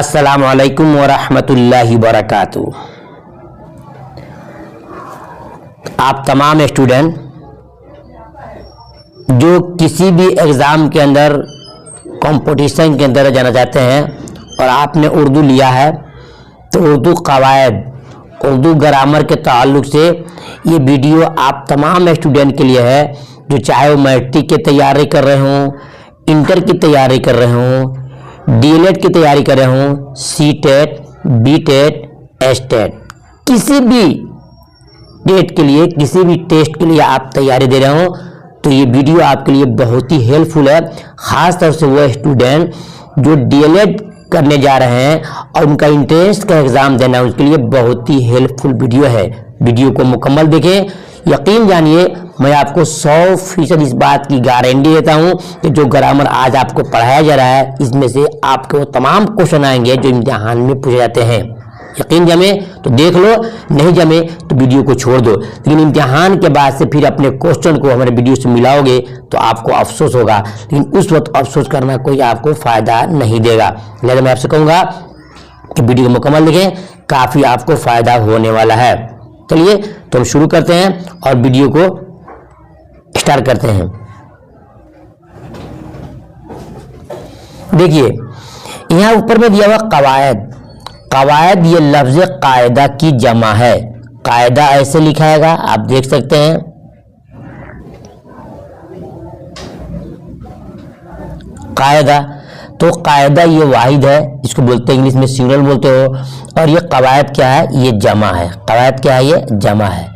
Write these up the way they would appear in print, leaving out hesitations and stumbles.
अस्सलामु अलैकुम वरहमतुल्लाहि वबरकातुहू। आप तमाम स्टूडेंट जो किसी भी एग्ज़ाम के अंदर कंपटीशन के अंदर जाना चाहते हैं और आपने उर्दू लिया है तो उर्दू कवायद, उर्दू ग्रामर के ताल्लुक से ये वीडियो आप तमाम स्टूडेंट के लिए है, जो चाहे वो मैट्रिक की तैयारी कर रहे हों, इंटर की तैयारी कर रहे हों, डीएलएड की तैयारी कर रहे हों, सीटेट, बीटेट, एसटेट, किसी भी डेट के लिए, किसी भी टेस्ट के लिए आप तैयारी दे रहे हो तो ये वीडियो आपके लिए बहुत ही हेल्पफुल है। ख़ास तौर से वो स्टूडेंट जो डीएलएड करने जा रहे हैं और उनका इंट्रेंस का एग्ज़ाम देना है, उसके लिए बहुत ही हेल्पफुल वीडियो है। वीडियो को मुकम्मल देखें, यकीन जानिए मैं आपको 100% इस बात की गारंटी देता हूं कि जो ग्रामर आज आपको पढ़ाया जा रहा है इसमें से आपके वो तमाम क्वेश्चन आएंगे जो इम्तिहान में पूछे जाते हैं। यकीन जमे तो देख लो, नहीं जमे तो वीडियो को छोड़ दो, लेकिन इम्तिहान के बाद से फिर अपने क्वेश्चन को हमारे वीडियो से मिलाओगे तो आपको अफसोस होगा, लेकिन उस वक्त अफसोस करना कोई आपको फ़ायदा नहीं देगा। लिहाजा मैं आपसे कहूँगा कि वीडियो को मुकम्मल देखें, काफ़ी आपको फ़ायदा होने वाला है। चलिए तो हम शुरू करते हैं और वीडियो को स्टार्ट करते हैं। देखिए यहाँ ऊपर में दिया हुआ कवायद, कवायद ये लफ्ज़ कायदा की जमा है। कायदा ऐसे लिखाएगा, आप देख सकते हैं, कायदा। तो कायदा ये वाहिद है, इसको बोलते हैं इंग्लिश में सिंगल बोलते हो, और ये कवायद क्या है, ये जमा है। कवायद क्या है, ये जमा है।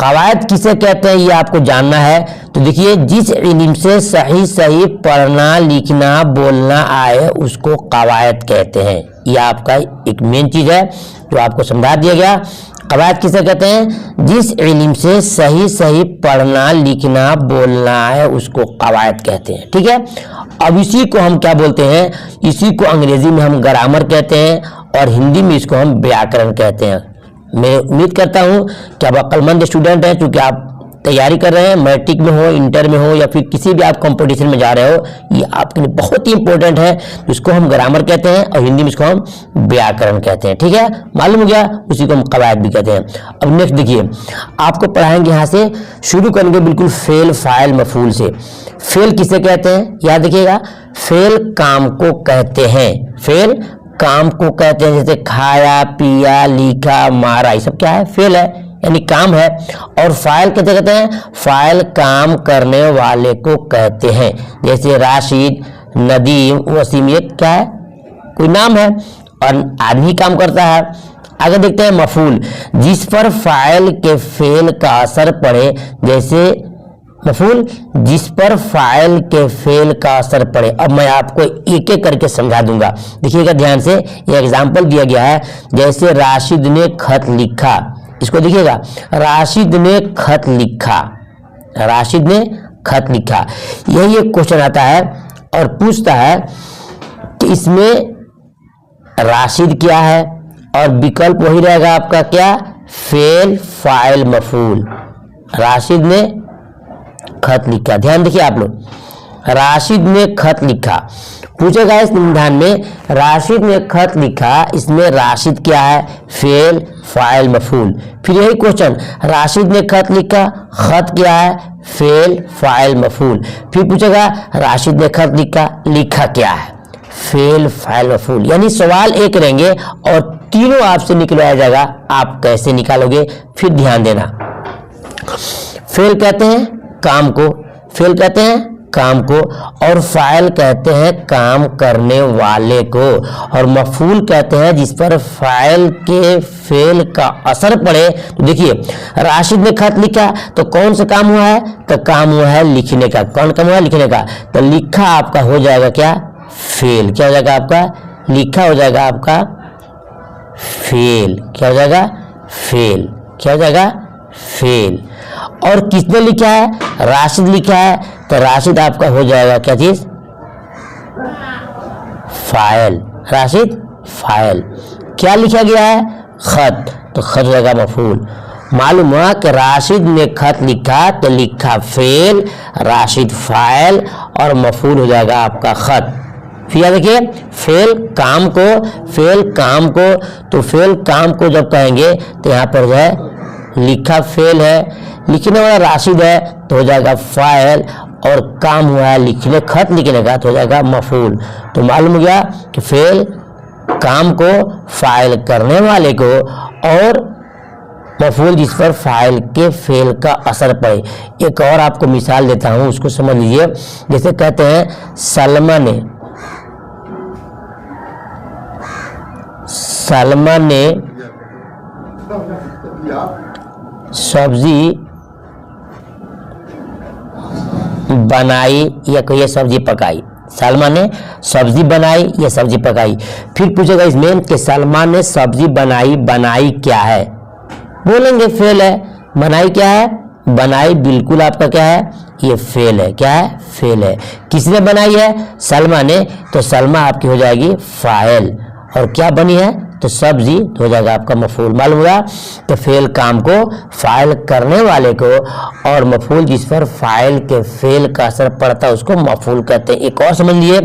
कवायद किसे कहते हैं ये आपको जानना है। तो देखिए, जिस इल्म से सही सही पढ़ना लिखना बोलना आए उसको कवायद कहते हैं। ये आपका एक मेन चीज़ है जो आपको समझा दिया गया। कवायद किसे कहते हैं, जिस इल्म से सही सही पढ़ना लिखना बोलना है उसको कवायद कहते हैं। ठीक है, अब इसी को हम क्या बोलते हैं, इसी को अंग्रेजी में हम ग्रामर कहते हैं और हिंदी में इसको हम व्याकरण कहते हैं। मैं उम्मीद करता हूं कि आप अक्लमंद स्टूडेंट हैं, क्योंकि आप तैयारी कर रहे हैं, मैट्रिक में हो, इंटर में हो या फिर किसी भी आप कंपटीशन में जा रहे हो, ये आपके लिए बहुत ही इंपॉर्टेंट है। इसको हम ग्रामर कहते हैं और हिंदी में इसको हम व्याकरण कहते हैं। ठीक है, मालूम हो गया, उसी को हम कवायद भी कहते हैं। अब नेक्स्ट देखिए, आपको पढ़ाएंगे, यहाँ से शुरू करेंगे बिल्कुल फेल फाइल मफूल से। फेल किसे कहते हैं, याद रखिएगा, फेल काम को कहते हैं। फेल काम को कहते हैं, जैसे खाया पिया लिखा मारा, ये सब क्या है, फेल है, यानी काम है। और फाइल कहते कहते हैं, फाइल काम करने वाले को कहते हैं, जैसे राशिद, नदीम, वसीम, ये क्या है, कोई नाम है और आदमी काम करता है। आगे देखते हैं मफूल, जिस पर फाइल के फेल का असर पड़े, जैसे मफूल जिस पर फाइल के फेल का असर पड़े। अब मैं आपको एक एक करके समझा दूंगा, देखिएगा ध्यान से। ये एग्जाम्पल दिया गया है, जैसे राशिद ने खत लिखा, इसको देखिएगा, राशिद ने खत लिखा, राशिद ने खत लिखा। यही एक क्वेश्चन आता है और पूछता है कि इसमें राशिद क्या है और विकल्प वही रहेगा आपका क्या, फेल फाइल मफूल। राशिद ने खत लिखा, ध्यान देखिए आप लोग, राशिद ने खत लिखा पूछेगा इस निबंधन में, राशिद ने खत लिखा, इसमें राशिद क्या है, फेल फाइल मफूल। फिर यही क्वेश्चन, राशिद ने खत लिखा, खत क्या है, फेल फाइल मफूल। फिर पूछेगा राशिद ने खत लिखा, लिखा क्या है, फेल फाइल मफूल। यानी सवाल एक रहेंगे और तीनों आपसे निकलवाया जाएगा, आप कैसे निकालोगे फिर ध्यान देना। फेल कहते हैं काम को, फेल कहते हैं काम को, और फाइल कहते हैं काम करने वाले को, और मफूल कहते हैं जिस पर फाइल के फेल का असर पड़े। तो देखिए, राशिद ने खत लिखा तो कौन सा काम हुआ है, तो काम हुआ है लिखने का। कौन काम हुआ है, लिखने का। तो लिखा आपका हो जाएगा क्या, फेल। क्या हो जाएगा आपका, लिखा हो जाएगा आपका फेल। क्या हो जाएगा, फेल। क्या हो जाएगा, फेल। और किसने लिखा है, राशिद लिखा है, तो राशिद आपका हो जाएगा क्या चीज, फाइल। राशिद फाइल। क्या लिखा गया है, खत, तो खत हो जाएगा मफूल। मालूम हुआ कि राशिद ने खत लिखा तो लिखा फेल, राशिद फाइल और मफूल हो जाएगा आपका खत। फिर यहाँ देखिए फेल काम को, फेल काम को, तो फेल काम को जब कहेंगे तो यहाँ पर जो है लिखा फेल है, लिखने वाला राशिद है तो हो जाएगा फाइल, और काम हुआ है लिखने खत लिखने का तो हो जाएगा मफूल। तो मालूम हो गया कि फेल काम को, फाइल करने वाले को, और मफूल जिस पर फाइल के फेल का असर पड़े। एक और आपको मिसाल देता हूं, उसको समझ लीजिए। जैसे कहते हैं सलमा ने सब्जी बनाई या कोई सब्जी पकाई। सलमा ने सब्जी बनाई या सब्जी पकाई। फिर पूछेगा इसमें कि सलमा ने सब्जी बनाई, बनाई क्या है? बोलेंगे फेल है। बनाई क्या है? बनाई बिल्कुल आपका क्या है? ये फेल है। क्या है? फेल है। किसने बनाई है? सलमा ने, तो सलमा आपकी हो जाएगी फाइल, और क्या बनी है? तो सब्जी, तो हो जाएगा आपका मफूल। मालूम हुआ? तो फेल काम को, फाइल करने वाले को, और मफूल जिस पर फाइल के फेल का असर पड़ता है उसको मफूल कहते हैं। एक और समझ लिए,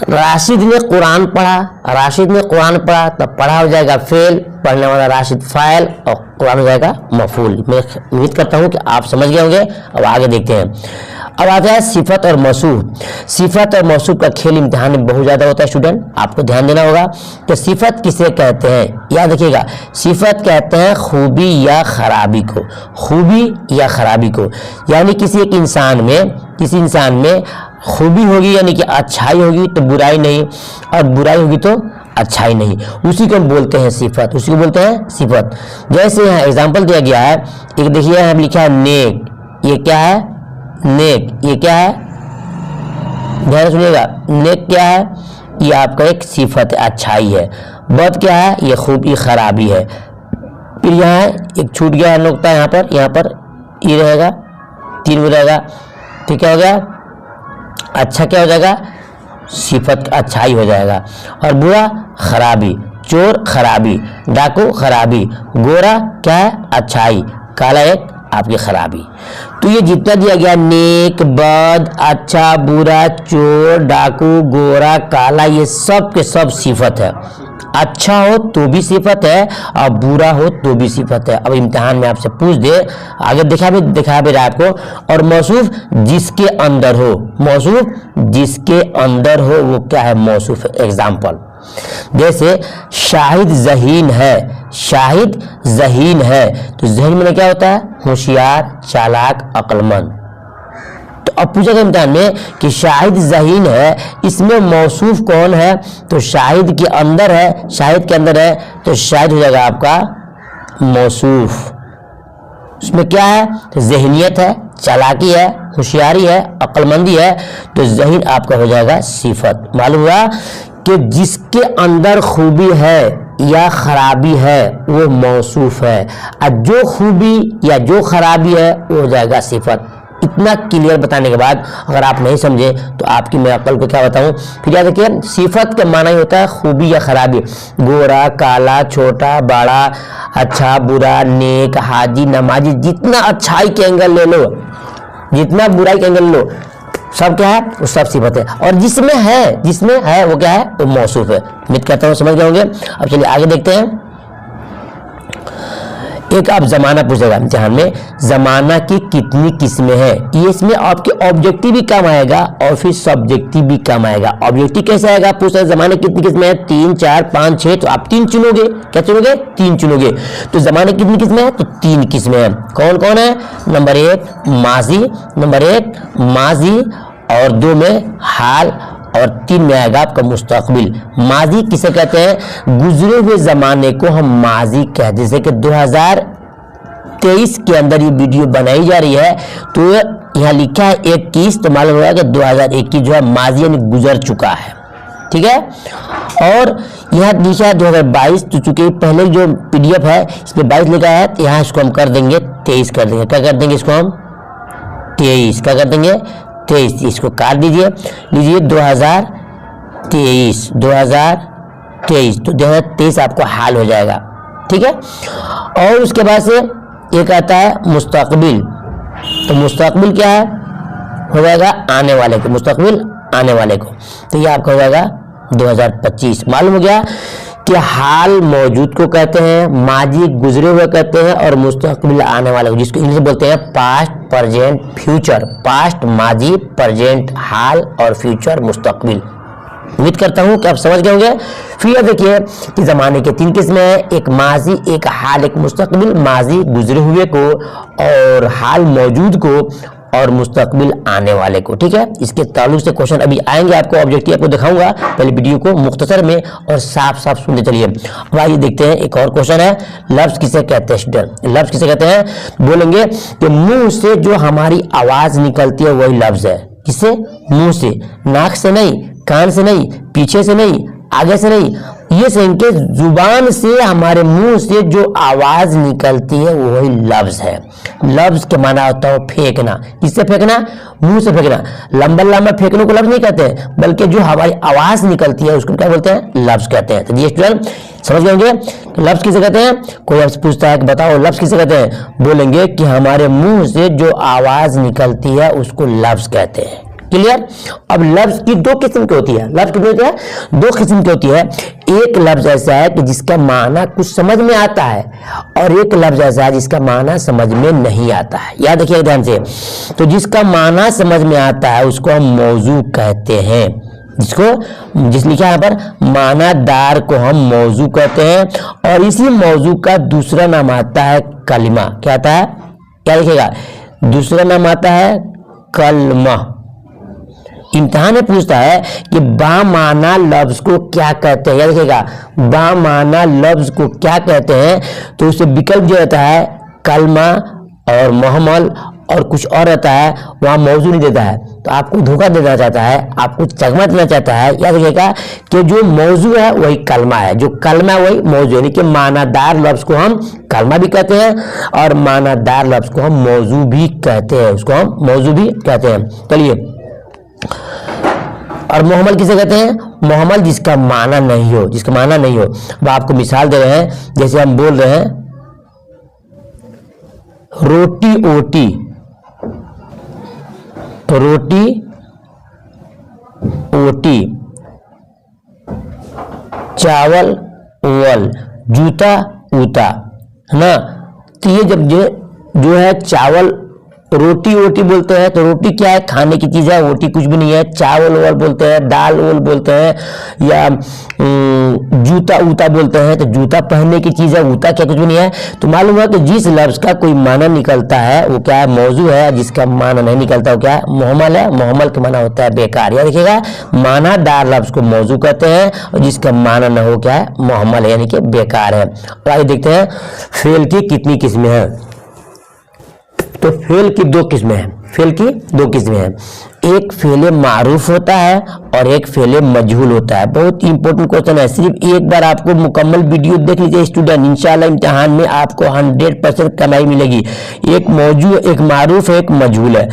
राशिद ने कुरान पढ़ा, राशिद ने कुरान पढ़ा, तब पढ़ा हो जाएगा फेल, पढ़ने वाला राशिद फाइल, और कुरान हो जाएगा मफूल। मैं उम्मीद करता हूं कि आप समझ गए होंगे। अब आगे देखते हैं। अब आता है सिफत और मौसूफ। सिफत और मौसूफ का खेल इम्तिहान में बहुत ज्यादा होता है स्टूडेंट, आपको ध्यान देना होगा। तो सिफत किसे कहते हैं? याद रखिएगा, सिफत कहते हैं खूबी या खराबी को, खूबी या खराबी को। यानी किसी एक इंसान में, किसी इंसान में खूबी होगी यानी कि अच्छाई होगी तो बुराई नहीं, और बुराई होगी तो अच्छाई नहीं, उसी को हम बोलते हैं सिफत, उसी को बोलते हैं सिफत। जैसे यहाँ एग्जाम्पल दिया गया है, एक देखिए यहाँ लिखा है नेक, ये क्या है? नेक, ये क्या है? ध्यान सुनिएगा, नेक क्या है? ये आपका एक सिफत है, अच्छाई है। बद क्या है? ये खूबी खराबी है। फिर यहाँ एक छूट गया है नुक्ता, यहाँ पर ये रहेगा, 3 में रहेगा। ठीक है, हो गया। अच्छा क्या हो जाएगा? सिफत अच्छाई हो जाएगा। और बुरा खराबी, चोर खराबी, डाकू खराबी, गोरा क्या है? अच्छाई, काला एक आपकी खराबी। तो ये जितना दिया गया नेक, बद, अच्छा, बुरा, चोर, डाकू, गोरा, काला, ये सब के सब सिफत है। अच्छा हो तो भी सिफत है, और बुरा हो तो भी सिफत है। अब इम्तिहान में आपसे पूछ दे, आगे दिखा भी रहा आपको। और मौसूफ जिसके अंदर हो, मौसूफ जिसके अंदर हो वो क्या है? मौसूफ है। एग्जाम्पल जैसे शाहिद ज़हीन है, शाहिद ज़हीन है, तो ज़हीन में क्या होता है? होशियार, चालाक, अक्लमंद। तो अब पूछा गया इम्तिहान में कि शाहिद ज़हीन है, इसमें मौसूफ कौन है? तो शाहिद के अंदर है, शाहिद के अंदर है, तो शाहिद हो जाएगा आपका मौसूफ। उसमें क्या है? तो ज़हनियत है, चालाकी है, होशियारी है, अक्लमंदी है, तो ज़हीन आपका हो जाएगा सिफत। मालूम हुआ कि जिसके अंदर खूबी है या खराबी है वो मौसूफ है, और जो खूबी या जो खराबी है वो हो जाएगा सिफत। इतना क्लियर बताने के बाद अगर आप नहीं समझे तो आपकी मैं अक्ल को क्या बताऊं। फिर याद रखिए, सिफत का माना ही होता है खूबी या खराबी। गोरा, काला, छोटा, बड़ा, अच्छा, बुरा, नेक, हाजी, नमाजी, जितना अच्छाई के एंगल ले लो, जितना बुराई के एंगल लो, सब क्या है? वो सब सिफत है। और जिसमें है वो क्या है? वो मौसूफ है। उम्मीद करता हूँ समझ गए होंगे। अब चलिए आगे देखते हैं। एक आप जमाना पूछेगा इम्तिहान में, जमाना की कितनी किस्में हैं? ये इसमें आपके ऑब्जेक्टिव भी कम आएगा और फिर सब्जेक्टिव भी कम आएगा। ऑब्जेक्टिव कैसे आएगा? पूछा जमाने की कितनी किस्में हैं? 3, 4, 5, 6, तो आप 3 चुनोगे। क्या चुनोगे? 3 चुनोगे। तो जमाने की कितनी किस्में हैं? तो 3 किस्में हैं। कौन कौन है? नंबर 1 माजी, नंबर 1 माजी, और 2 में हाल, और 3 में आएगा आपका मुस्तकबिल। माजी किसे कहते हैं? गुजरे हुए जमाने को हम माजी कहते हैं। जैसे कि 2023 के अंदर ये वीडियो बनाई जा रही है, तो यहाँ लिखा है 21, तो मालूम होगा कि 2021 जो है माजी यानी गुजर चुका है। ठीक है। और यहाँ लिखा है 2022, तो चूंकि पहले जो PDF है इसमें 22 लिखा है, तो यहाँ इसको हम कर देंगे 23 कर देंगे। क्या कर देंगे? इसको हम 23 क्या कर देंगे? 23। इसको काट दीजिए, लीजिए 2023, 2023, तो 2023 आपको हाल हो जाएगा। ठीक है। और उसके बाद से एक आता है मुस्तकबिल, तो मुस्तकबिल क्या है? हो जाएगा आने वाले को, मुस्तकबिल आने वाले को। तो ये आपका हो जाएगा 2025। मालूम हो गया कि हाल मौजूद को कहते हैं, माजी गुजरे हुए कहते हैं, और मुस्तकबिल आने वाले को, जिसको इंग्लिश में बोलते हैं पास्ट, प्रेजेंट, फ्यूचर। पास्ट, माजी, प्रेजेंट, हाल, और फ्यूचर, मुस्तकबिल। उम्मीद करता हूं कि आप समझ गए होंगे। फिर देखिए कि जमाने के 3 किस्में हैं, एक माजी, एक हाल, एक मुस्तकबिल। माजी गुजरे हुए को, और हाल मौजूद को, और मुस्तकबिल आने वाले को। ठीक है, इसके ताल्लुक से क्वेश्चन अभी आएंगे, आपको ऑब्जेक्टिव आपको दिखाऊंगा। पहले वीडियो को मुख्तसर में और साफ साफ सुनते चलिए। अब आइए देखते हैं, एक और क्वेश्चन है, लफ्ज किसे कहते हैं स्टूडेंट? लफ्ज किसे कहते हैं? बोलेंगे कि मुंह से जो हमारी आवाज निकलती है वही लफ्ज है। किससे? मुंह से, नाक से नहीं, कान से नहीं, पीछे से नहीं, आगे से नहीं, ये संकेत जुबान से, हमारे मुंह से जो आवाज निकलती है वही लफ्ज है। लफ्ज के माना होता है फेंकना। किससे फेंकना? मुंह से फेंकना। लंबा लंबा फेंकने को लफ्ज नहीं कहते हैं, बल्कि जो हमारी आवाज निकलती है उसको क्या बोलते हैं? लफ्ज कहते हैं। तो ये स्टूडेंट समझ गए लफ्ज किसे कहते हैं? कोई आपसे पूछता है कि बताओ लफ्ज किसे कहते हैं, बोलेंगे कि हमारे मुंह से जो आवाज निकलती है उसको लफ्ज कहते हैं। क्लियर? अब लफ्ज की 2 किस्म की होती है। लफ्ज कितनी होती है? 2 किस्म की होती है। एक लफ्ज ऐसा है कि जिसका माना कुछ समझ में आता है, और एक लफ्ज ऐसा है जिसका माना समझ में नहीं आता है। याद रखिए ध्यान से। तो जिसका माना समझ में आता है उसको हम मौजू कहते हैं। जिस लिखा है यहाँ पर, मानादार को हम मौजू कहते हैं, और इसी मौजू का दूसरा नाम आता है कलमा। क्या आता है? क्या लिखेगा? दूसरा नाम आता है कलमा। इम्तिहान में पूछता है कि बामाना लफ्ज को क्या कहते हैं। याद रखिएगा, बामाना लफ्ज को क्या कहते हैं, तो उसे विकल्प जो रहता है कलमा और मोहम्मल और कुछ और रहता है, वहां मौजू नहीं देता है। तो आपको धोखा देना चाहता है, आपको चकमा देना चाहता है। याद रखिएगा कि जो मौजू है वही कलमा है, जो कलमा है वही मौजू है। यानी कि मानादार लफ्ज को हम कलमा भी कहते हैं, और मानादार लफ्ज को हम मौजू भी कहते हैं। उसको हम मौजू भी कहते हैं। चलिए, और मोहम्मल किसे कहते हैं? मोहम्मल जिसका माना नहीं हो, जिसका माना नहीं हो। अब आपको मिसाल दे रहे हैं, जैसे हम बोल रहे हैं रोटी ओटी, तो रोटी ओटी, चावल ओवल, जूता ऊता, है ना। तो ये जब जो है चावल रोटी ओटी बोलते हैं, तो रोटी क्या है? खाने की चीज है, ओटी कुछ भी नहीं है। चावल ओवल बोलते हैं, दाल ओवल बोलते हैं, या जूता ऊता बोलते हैं, तो जूता पहनने की चीज है, ऊता क्या कुछ भी नहीं है। तो मालूम हुआ कि जिस लफ्ज का कोई माना निकलता है वो क्या है? मौजू है। जिसका माना नहीं निकलता वो क्या है? मोहम्मल है। मोहम्मल का माना होता है बेकार। याद रखिएगा, मानादार लफ्ज को मौजू कहते हैं, और जिसका माना न हो क्या है? मोहम्मल है, यानी कि बेकार है। तो आइए देखते हैं फेल की कितनी किस्में हैं। तो फेल की 2 किस्में हैं। फेल की 2 किस्में हैं। एक फेले मारूफ होता है और एक फेले मजहूल होता है। बहुत इंपॉर्टेंट क्वेश्चन है, सिर्फ एक बार आपको मुकम्मल वीडियो देख लीजिए स्टूडेंट, इंशाल्लाह इम्तिहान में आपको 100% कमाई मिलेगी। एक मौजू, एक मारूफ है, एक मजहूल है।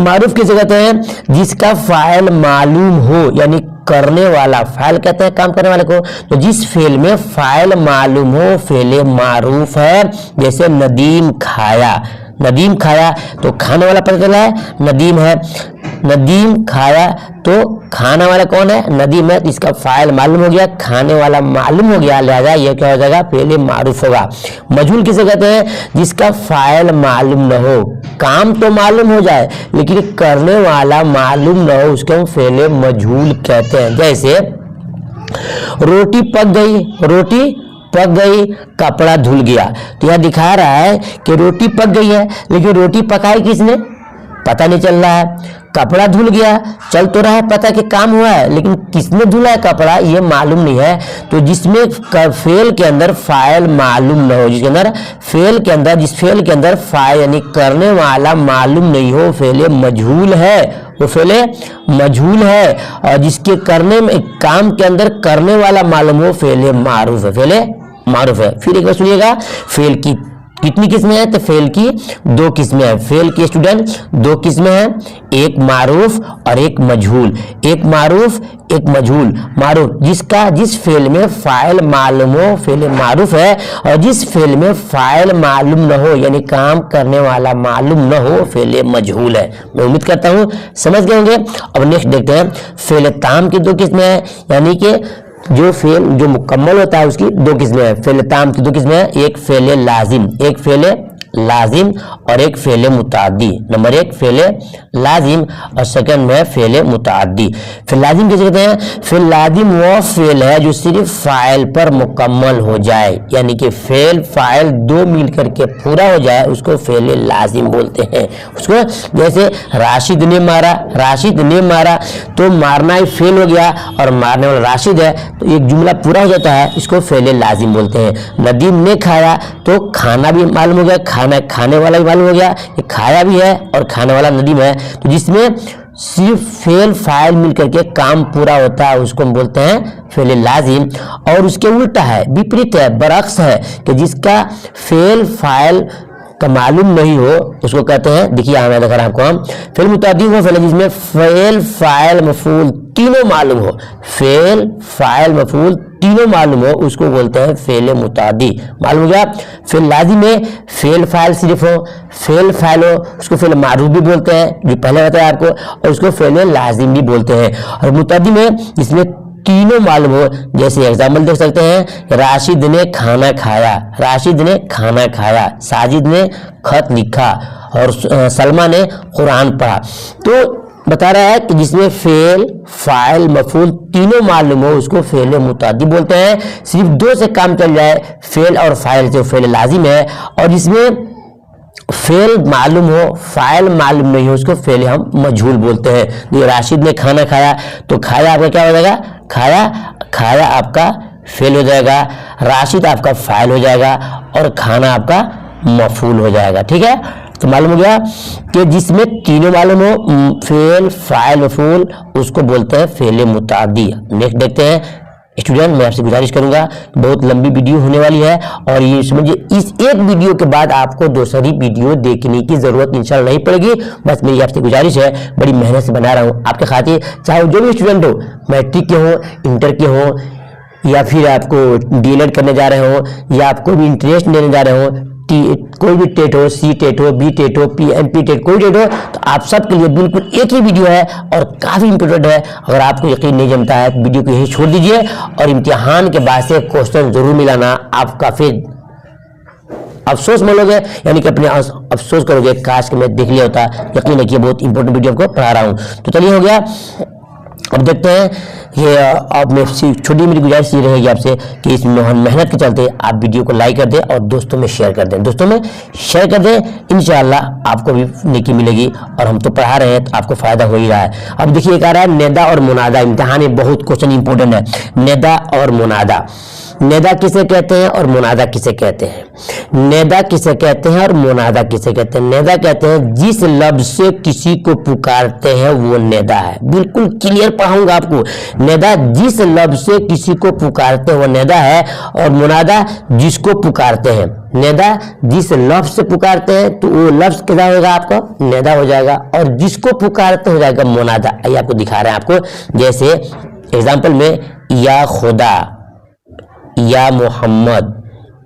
मारूफ किसे कहते हैं? जिसका फाइल मालूम हो, यानी करने वाला। फाइल कहते हैं काम करने वाले को। तो जिस फेल में फाइल मालूम हो फेले मारूफ है। जैसे नदीम खाया, नदीम खाया तो खाने वाला पता चला है, नदीम है। नदीम खाया तो खाना वाला कौन है? नदीम है। इसका फाइल मालूम हो गया, खाने वाला मालूम हो गया, लिहाजा ये क्या हो जाएगा? फेले मारूफ होगा। मजहूल किसे कहते हैं? जिसका फाइल मालूम न हो, काम तो मालूम हो जाए लेकिन करने वाला मालूम न हो, उसको हम फेले मजहूल कहते हैं। जैसे रोटी पक गई, रोटी पक गई, कपड़ा धुल गया। तो यह दिखा रहा है कि रोटी पक गई है, लेकिन रोटी पकाई किसने? पता नहीं चल रहा है। कपड़ा धुल गया, चल तो रहा है पता कि काम हुआ है, लेकिन किसने धुला है कपड़ा ये मालूम नहीं है। तो जिसमें फेल के अंदर फाइल मालूम न हो, जिसके अंदर फेल के अंदर, जिस फेल के अंदर फाइल यानी करने वाला मालूम नहीं हो, फेले मजहूल है, वो फेले मजहूल है। और जिसके करने में काम के अंदर करने वाला मालूम हो, फेले मारूफ है, फेले मारूफ है। फिर एक बार सुनिएगा फेल की कितनी किस्में हैं? तो फेल की 2 किस्में हैं। फेल की स्टूडेंट 2 किस्में हैं, एक मारूफ और एक मजहूल। एक मारूफ, एक मजहूल। मारूफ जिस फेल में फाइल मालूम हो, फेल मारूफ है, और जिस फेल में फाइल मालूम न हो यानी काम करने वाला मालूम न हो, फेल मजहूल है। मैं उम्मीद करता हूं समझ गए होंगे। अब नेक्स्ट देखते हैं, फेल ताम की 2 किस्में हैं, यानी कि जो फेल जो मुकम्मल होता है उसकी 2 किस्में हैं। फेल ताम की 2 किस्में हैं, एक फेल लाजिम, एक फेल लाजिम और एक फेल मुताद्दी। नंबर 1 फेल लाजिम और सेकंड में फेल मुताद्दी। फेल लाजिम किसे कहते हैं? फेल लाजिम वो फेल है जो सिर्फ फाइल पर मुकम्मल हो जाए, यानी कि फेल फाइल 2 मिल करके पूरा हो जाए, उसको फेल लाजिम बोलते हैं। उसको जैसे राशिद ने मारा, राशिद ने मारा तो मारना ही फेल हो गया और मारने वाला राशिद है, तो एक जुमला पूरा हो जाता है, इसको फेल लाजिम बोलते हैं। नदीम ने खाया तो खाना भी मालूम हो गया, खाने वाला भी मालूम हो गया, ये खाया भी है और खाने वाला नदीम है। तो जिसमें सिर्फ फेल फाइल मिलकर के काम पूरा होता है उसको हम बोलते हैं फेल लाजिम। और उसके उल्टा है, विपरीत है, बरअक्स है कि जिसका फेल फाइल का मालूम नहीं हो उसको कहते हैं, देखिए यहाँ दिखा रहा आपको, हम फेल मुताद्दी वो फेल जिसमें फेल फाइल मफूल तीनों मालूम हो, फेल फाइल मफूल तीनों मालूम हो, उसको बोलते हैं फेल मुताद्दी। मालूम हो गया? फेल लाजिम में फेल फाइल सिर्फ हो, फेल फाइल हो, उसको फेल मारूफ भी बोलते हैं, जो पहले बताया आपको, और उसको फेल लाजिम भी बोलते हैं। और मुताद्दी में जिसमें तीनों मालूम हो, जैसे एग्जाम्पल देख सकते हैं, राशिद ने खाना खाया, राशिद ने खाना खाया, साजिद ने खत लिखा और सलमा ने कुरान पढ़ा। तो बता रहा है कि जिसमें फेल फाइल मफूल तीनों मालूम हो उसको फेल मुताद्दी बोलते हैं। सिर्फ 2 से काम चल जाए, फेल और फाइल, से फेल लाजिम है। और जिसमें फेल मालूम हो फाइल मालूम नहीं हो उसको फेल हम मजहूल बोलते हैं। ये राशिद ने खाना खाया तो खाया आपका क्या हो जाएगा? खाया आपका फेल हो जाएगा, राशिद आपका फाइल हो जाएगा और खाना आपका मफूल हो जाएगा। ठीक है, तो मालूम हो गया कि जिसमें तीनों मालूम हो, फेल फाइल मफूल, उसको बोलते हैं फेल मुताद्दी। नेक्स्ट देखते हैं स्टूडेंट, मैं आपसे गुजारिश करूंगा, बहुत लंबी वीडियो होने वाली है और ये समझिए इस एक वीडियो के बाद आपको दूसरी वीडियो देखने की जरूरत इंशाल्लाह नहीं पड़ेगी। बस मेरी आपसे गुजारिश है, बड़ी मेहनत से बना रहा हूँ आपके खातिर, चाहे जो भी स्टूडेंट हो, मैट्रिक के हो, इंटर के हो, या फिर आपको डीएलएड करने जा रहे हो, या आपको भी इंटरेस्ट लेने जा रहे हो, कोई भी टेट हो, सी टेट हो, बी टेट हो, एमपी टेट, कोई टेट हो, तो आप सबके लिए बिल्कुल एक ही वीडियो है और काफी इंपॉर्टेंट है। अगर आपको यकीन नहीं जमता है तो वीडियो को यही छोड़ दीजिए और इम्तिहान के बाद से क्वेश्चन जरूर मिलाना। आपका फिर अफसोस मनोगे, यानी कि अपने अफसोस करोगे, काश कि मैं देख लिया होता। यकीन है कि बहुत इंपॉर्टेंट वीडियो आपको पढ़ा रहा हूँ। तो चलिए हो गया, अब देखते हैं ये आप में छोटी मेरी गुजारिश ये रहेगी आपसे कि इस मेहनत के चलते आप वीडियो को लाइक कर दें और दोस्तों में शेयर कर दें, दोस्तों में शेयर कर दें, इंशाल्लाह आपको भी नेकी मिलेगी। और हम तो पढ़ा रहे हैं तो आपको फायदा हो ही रहा है। अब देखिए एक आ रहा है नेदा और मुनादा, इम्तिहान में बहुत क्वेश्चन इंपॉर्टेंट है। नेदा और मुनादा, नेदा किसे कहते हैं और मुनादा किसे कहते हैं? नेदा किसे कहते हैं और मुनादा किसे कहते हैं? नेदा कहते हैं जिस लफ्ज से किसी को पुकारते हैं वो नेदा है। बिल्कुल क्लियर पढ़ाऊंगा आपको। नेदा जिस लफ्ज से किसी को पुकारते हैं वो नेदा है, और मुनादा जिसको पुकारते हैं। नेदा जिस लफ्ज से पुकारते हैं तो वो लफ्ज क्या होगा आपका? नेदा हो जाएगा, और जिसको पुकारते हो जाएगा मुनादा। आइए आपको दिखा रहे हैं आपको, जैसे एग्जाम्पल में या खुदा, या मोहम्मद,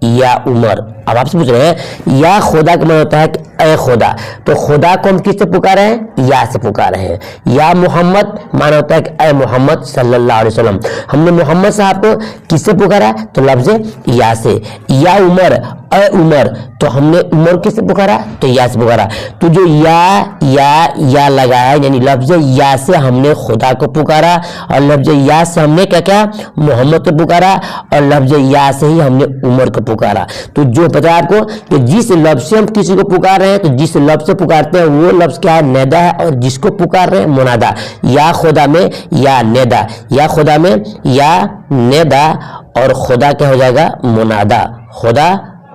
या उमर। अब आपसे पूछ रहे हैं या खुदा का मतलब होता है कि ए खुदा, तो खुदा को हम किससे पुकारे हैं? या से पुकारे हैं। या मोहम्मद माना होता है कि ए मोहम्मद सल्लल्लाहु अलैहि वसल्लम, हमने मोहम्मद साहब को किससे पुकारा? तो लफ्ज या से। या उमर, ए उमर, तो हमने उमर किससे पुकारा? तो या से पुकारा। तो जो या लगाया, यानी लफ्ज या से हमने खुदा को पुकारा, और लफ्ज या से हमने क्या क्या? मोहम्मद को पुकारा, और लफ्ज या से ही हमने उमर को पुकारा। तो जो पता है आपको कि जिस लफ्ज से हम किसी को पुकार रहे हैं, तो जिस लफ्ज से पुकारते हैं वो लफ्ज क्या है? नेदा है, और जिसको पुकार रहे हैं मुनादा। या खुदा में या नेदा, या खुदा में या नेदा, और खुदा क्या हो जाएगा? मुनादा। खुदा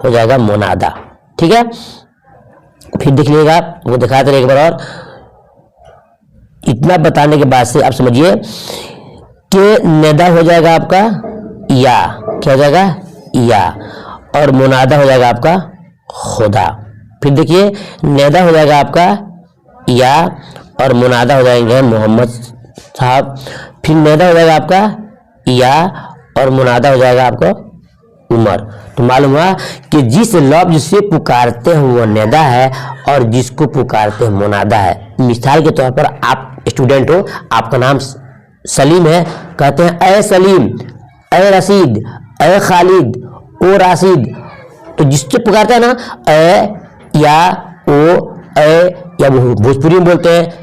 हो जाएगा मुनादा। ठीक है, फिर देख लीजिएगा, वो दिखाते रहे एक बार और। इतना बताने के बाद से आप समझिए कि नेदा हो जाएगा आपका या, क्या हो जाएगा? या, और मुनादा हो जाएगा आपका खुदा। फिर देखिए नेदा हो जाएगा आपका या और मुनादा हो जाएंगे मोहम्मद साहब। फिर नेदा हो जाएगा आपका या और मुनादा हो जाएगा आपका उमर। तो मालूम हुआ कि जिस लफ्ज से पुकारते हैं वो नेदा है और जिसको पुकारते हैं मुनादा है। मिसाल के तौर पर आप स्टूडेंट हो, आपका नाम सलीम है, कहते हैं ए सलीम, ए रशीद, ए खालिद, ओ राशिद। तो जिससे पुकारते हैं ना ए या ओ ए, या भोजपुरी में बोलते हैं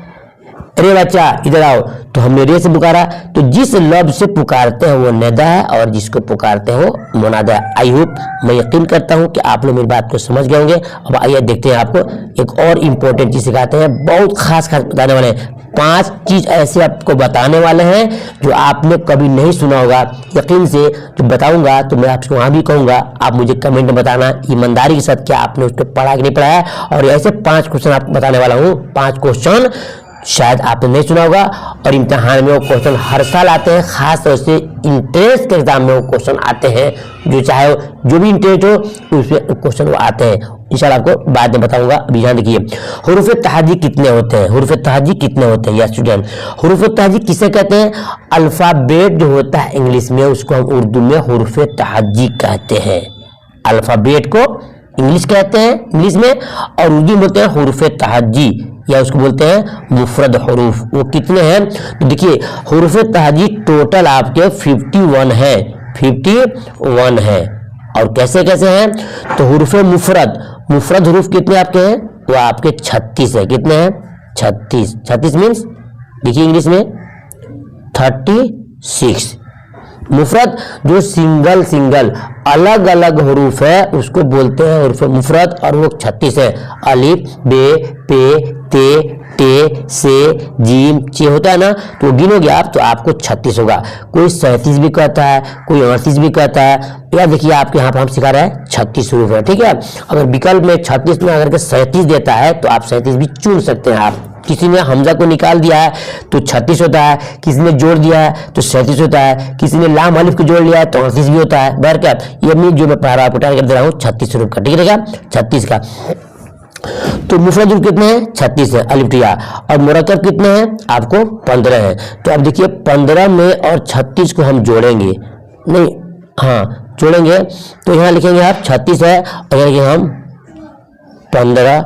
अरे बच्चा इधर आओ, तो हमने रे से पुकारा। तो जिस लफ्ज से पुकारते हैं वो नेदा है और जिसको पुकारते हैं वो मुनादा है। आई होप, मैं यकीन करता हूं कि आप लोग मेरी बात को समझ गए होंगे। अब आइए देखते हैं, आपको एक और इंपॉर्टेंट चीज सिखाते हैं, बहुत खास बताने वाले हैं। 5 चीज ऐसे आपको बताने वाले हैं जो आपने कभी नहीं सुना होगा। यकीन से जो बताऊंगा तो मैं आपसे वहां भी कहूंगा, आप मुझे कमेंट में बताना ईमानदारी के साथ क्या आपने उसको पढ़ा कि नहीं पढ़ा है। और ऐसे 5 क्वेश्चन आपको बताने वाला हूँ। 5 क्वेश्चन शायद आपने नहीं सुना होगा और इम्तिहान में वो क्वेश्चन हर साल आते हैं। खास तौर से इंट्रेंस के एग्जाम में वो क्वेश्चन आते हैं, जो चाहे जो भी इंट्रेंस हो उसमें क्वेश्चन वो आते हैं। इंशाल्लाह आपको बाद में बताऊंगा। अभी ध्यान देखिए, हुरूफ तहजी कितने होते हैं? हुरूफ तहजी कितने होते हैं या स्टूडेंट? हुरूफ तहजी किसे कहते हैं? अल्फाबेट जो होता है इंग्लिश में, उसको हम उर्दू में हुरूफ तहजी कहते हैं। अल्फाबेट को इंग्लिश कहते हैं इंग्लिश में, और उर्दू में बोलते हैं हुरूफ तहजी, या उसको बोलते हैं मुफरद हुरूफ। वो कितने हैं? तो देखिए हुरूफ तहजी टोटल आपके 51 है, 51 है। और कैसे कैसे हैं? तो हुरूफ मुफरद हुरूफ कितने आपके हैं? वो आपके 36 है। कितने हैं? 36। 36 मीन्स देखिए इंग्लिश में 36। मुफरद जो सिंगल अलग अलग हुरूफ है उसको बोलते हैं हुरूफ मुफरद, और वो 36 है। अलिफ, बे, पे, ते, टे, से, जीम, चे होता है ना, तो गिनोगे आप तो आपको 36 होगा। कोई 37 भी कहता है, कोई 38 भी कहता है। या देखिए आपके यहाँ पर हम सिखा रहे हैं 36 हुरूफ है, ठीक है। अगर विकल्प में 36 में अगर 37 देता है तो आप 37 भी चुन सकते हैं आप। किसी ने हमजा को निकाल दिया है तो 36 होता है, किसी ने जोड़ दिया है तो 37 होता है, किसी ने लाम अलिफ को जोड़ लिया है तो 38 भी होता है। बहर क्या ये मैं जो मैं पढ़ा आपको कर दे रहा हूँ 36 हुरूफ का, ठीक है 36 का। तो मुफरद हुरूफ कितने हैं? 36 है अलिफ टिया। और मुरक्कब कितने हैं? आपको 15 है। तो अब देखिए 15 में और 36 को हम जोड़ेंगे, नहीं हाँ जोड़ेंगे, तो यहाँ लिखेंगे आप 36 है और यहाँ लिखेंगे हम 15।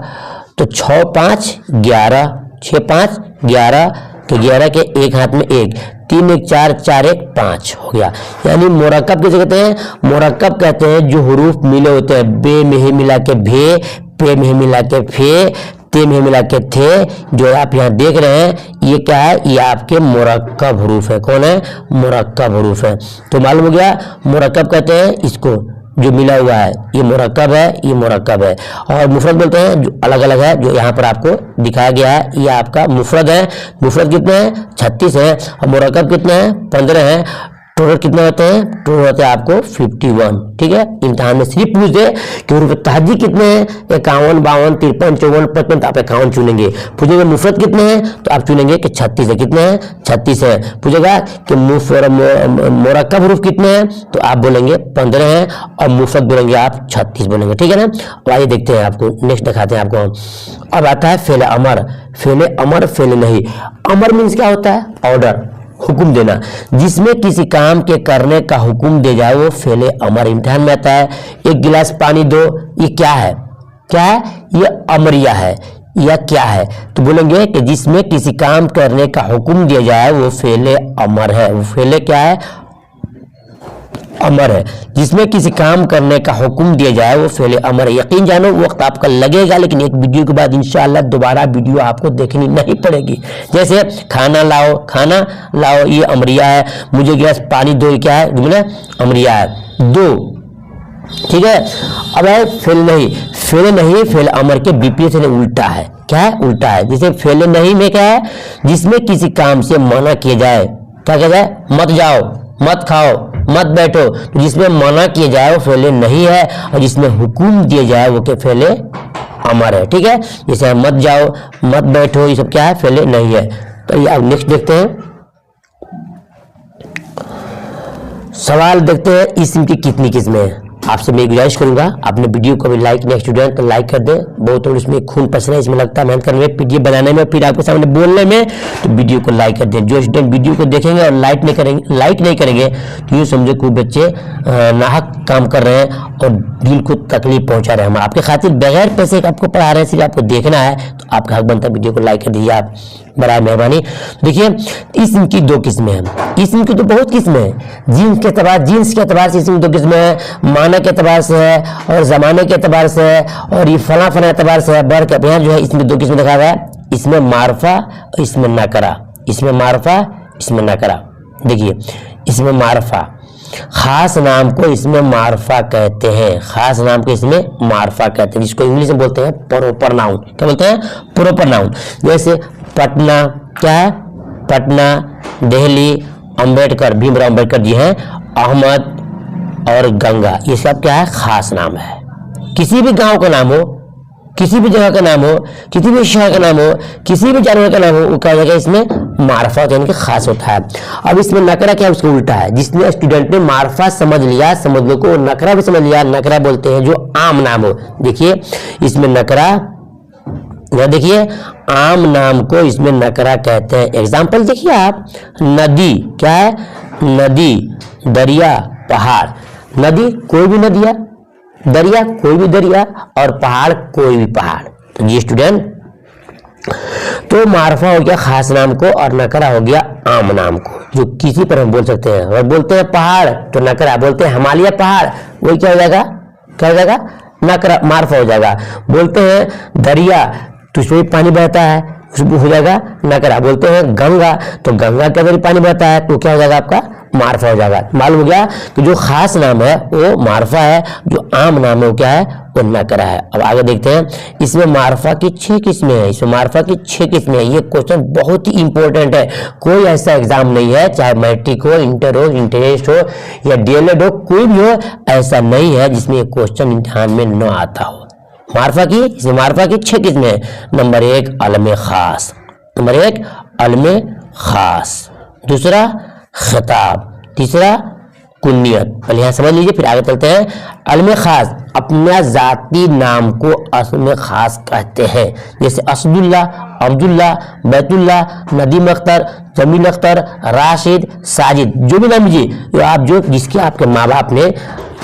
तो 6 5 11, 6 5 11, तो 11 के एक हाथ में 1, 3 1 4, 4 1 5 हो गया। यानी मुरक्कब किसे कहते हैं? मुरक्कब कहते हैं जो हुरूफ मिले होते हैं। बे में ही मिला के भे, पे में ही मिला के फे, ते में मिला के थे। जो आप यहाँ देख रहे हैं ये क्या है? ये आपके मुरक्कब हुरूफ है। कौन है? मुरक्कब हुरूफ है। तो मालूम हो गया, मुरक्कब कहते हैं इसको जो मिला हुआ है, ये मुरक्कब है, ये मुरक्कब है। और मुफरद बोलते हैं जो अलग अलग है, जो यहाँ पर आपको दिखाया गया है ये आपका मुफरद है। मुफरद कितने हैं? 36 है। और मुरक्कब कितने हैं? 15 है। टोटल कितने होते हैं? टोटल होते हैं आपको 51, ठीक है। इम्तिहान में सिर्फ पूछ दे कि हुरूफ तहजी कितने हैं? 51 52 53 54 55, तो आप 51 चुनेंगे। पूछेगा मुफरद कितने हैं तो आप चुनेंगे कि 36 है। कितने हैं? 36 है। पूछेगा कि मुरक्कब हुरूफ कितने हैं तो आप बोलेंगे 15 हैं, और मुफरद बोलेंगे आप 36 बोलेंगे, ठीक है ना। अब आइए देखते हैं, आपको नेक्स्ट दिखाते हैं आपको। अब आता है फेल अमर। फेल अमर, फेल नहीं। अमर मीन्स क्या होता है? ऑर्डर, हुक्म देना। जिसमें किसी काम के करने का हुक्म दे जाए वो फेले अमर। इम्तिहान में आता है 1 गिलास पानी दो, ये क्या है? क्या है? ये अमरिया है या क्या है? तो बोलेंगे कि जिसमें किसी काम करने का हुक्म दिया जाए वो फेले अमर है। वो फेले क्या है? अमर है। जिसमें किसी काम करने का हुक्म दिया जाए वो फेले अमर है। यकीन जानो वक्त आपका लगेगा, लेकिन एक वीडियो के बाद इंशाअल्लाह दोबारा वीडियो आपको देखनी नहीं पड़ेगी। जैसे खाना लाओ, खाना लाओ, ये अमरिया है। मुझे गिलास पानी दो, क्या है? बोले अमरिया है, दो, ठीक है। अब है फेल नहीं। फेल नहीं फेल अमर के विपरीत से उल्टा है। क्या है? उल्टा है। जैसे फेल नहीं में क्या है? जिसमें किसी काम से मना किया जाए, क्या किया जाए? मत जाओ, मत खाओ, मत बैठो। तो जिसमें मना किया जाए वो फेले नहीं है, और जिसमें हुक्म दिया जाए वो क्या? फेले अमर है, ठीक है। जैसे मत जाओ, मत बैठो, ये सब क्या है? फेले नहीं है। तो ये अब नेक्स्ट देखते हैं सवाल। देखते हैं इस्म की कितनी किस्में हैं। आपसे मैं गुजारिश करूंगा, आपने वीडियो को भी लाइक नहीं स्टूडेंट तो लाइक कर दे। बहुत थोड़ा इसमें खून पसीना इसमें लगता है मेहनत करने में, पीडीएफ बनाने में, फिर आपके सामने बोलने में, तो वीडियो को लाइक कर दे। जो स्टूडेंट वीडियो को देखेंगे और लाइक नहीं करेंगे तो ये समझो कि बच्चे नाहक काम कर रहे हैं और दिल को तकलीफ पहुंचा रहे हैं। हम आपके खातिर बगैर पैसे के आपको पढ़ा रहे हैं, सिर्फ आपको देखना है, तो आपका हक बनता है वीडियो को लाइक कर दीजिए आप, बड़ा मेहरबानी। देखिए इसम की दो किस्में हैं, इसम की तो बहुत किस्में हैं। जीन्स के एतबार से इसम दो किस्में हैं, माना के एतबार से है और जमाने के एतबार से है और ये फला एतबार से है। बढ़ के यहाँ जो है इसमें दो किस्में दिखा गया है, इसमें मारफा और इसमें नकरा। इसमें मारफा, इसमें नकरा। देखिए इसमें मारफा, खास नाम को इसमें मारफा कहते हैं, खास नाम को इसमें मारफा कहते हैं, जिसको इंग्लिश में बोलते हैं प्रॉपर नाउन। क्या बोलते हैं? Proper noun. जैसे पटना, क्या है? पटना, दिल्ली, अंबेडकर, भीमराव अंबेडकर जी हैं, अहमद और गंगा, ये सब क्या है? खास नाम है। किसी भी गांव का नाम हो, किसी भी जगह का नाम हो, किसी भी शहर का नाम हो, किसी भी जानवर का नाम हो, वो क्या होगा? इसमें मारफा यानी कि खास होता है। अब इसमें नकरा क्या है? उसका उल्टा है। जिसने स्टूडेंट ने मारफा समझ लिया, समझ लो को नकरा भी समझ लिया। नकरा बोलते हैं जो आम नाम हो। देखिए इसमें नकरा, देखिए आम नाम को इसमें नकरा कहते हैं। एग्जाम्पल देखिए आप, नदी क्या है? नदी, दरिया, पहाड़। नदी कोई भी नदिया, दरिया कोई भी दरिया और पहाड़ कोई भी पहाड़। तो ये स्टूडेंट तो मारफा हो गया खास नाम को और नकरा हो गया आम नाम को, जो किसी पर हम बोल सकते हैं। और बोलते हैं पहाड़ तो नकरा, बोलते हैं हिमालय पहाड़, वही क्या हो जाएगा? क्या हो जाएगा? नकरा, मारफा हो जाएगा। बोलते हैं दरिया तो उसमें पानी बहता है, उसमें हो जाएगा नकरा। बोलते हैं गंगा तो गंगा के अंदर पानी बहता है, तो क्या हो जाएगा? आपका मारफा हो जाएगा। मालूम हो गया कि जो खास नाम है वो मारफा है, जो आम नाम है वो क्या है? वो नकरा है। अब आगे देखते हैं, इसमें मारफा की 6 किस्में हैं। इसमें मारफा की 6 किस्में हैं। ये क्वेश्चन बहुत ही इंपॉर्टेंट है। कोई ऐसा एग्जाम नहीं है, चाहे मैट्रिक हो, इंटर हो, इंटरेस्ट हो या डीएलएड हो, कोई भी हो, ऐसा नहीं है जिसमें ये क्वेश्चन ध्यान में न आता हो। मारफा की, इसमें मारफा की 6 किस्में हैं। नंबर 1 अलमे खास, नंबर 1 अलमे खास, दूसरा खिताब, तीसरा कुन्नियत। पहले यहाँ समझ लीजिए फिर आगे चलते हैं। अलमे खास अपना जाती नाम को असम खास कहते हैं। जैसे असदुल्ला, अब्दुल्ला, बैतुल्ला, नदीम अख्तर, जमील अख्तर, राशिद, साजिद, जो भी नाम लीजिए, आप जो जिसके आपके माँ बाप ने